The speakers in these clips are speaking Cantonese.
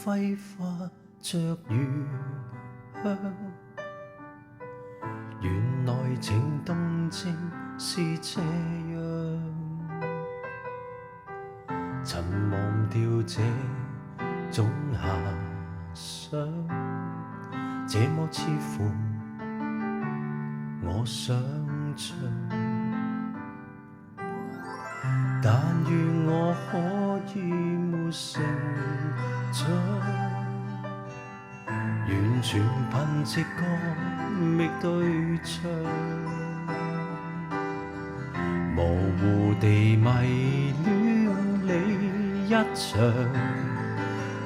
揮發着餘香。原來情動靜是這樣，曾忘掉這種遐想，這麼似乎我想象。但願我可以沒成長，完全憑直覺覓對象，模糊地迷戀你一場，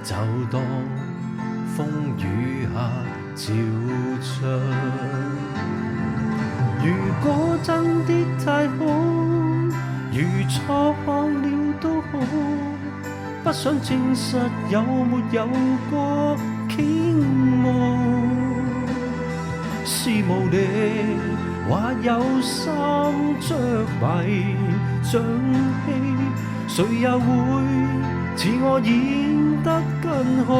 就當風雨下照唱。如果真的太好，如錯看了都好，不想證實有沒有過傾慕。是無力，或有心着迷像戲，誰又會似我演得更好？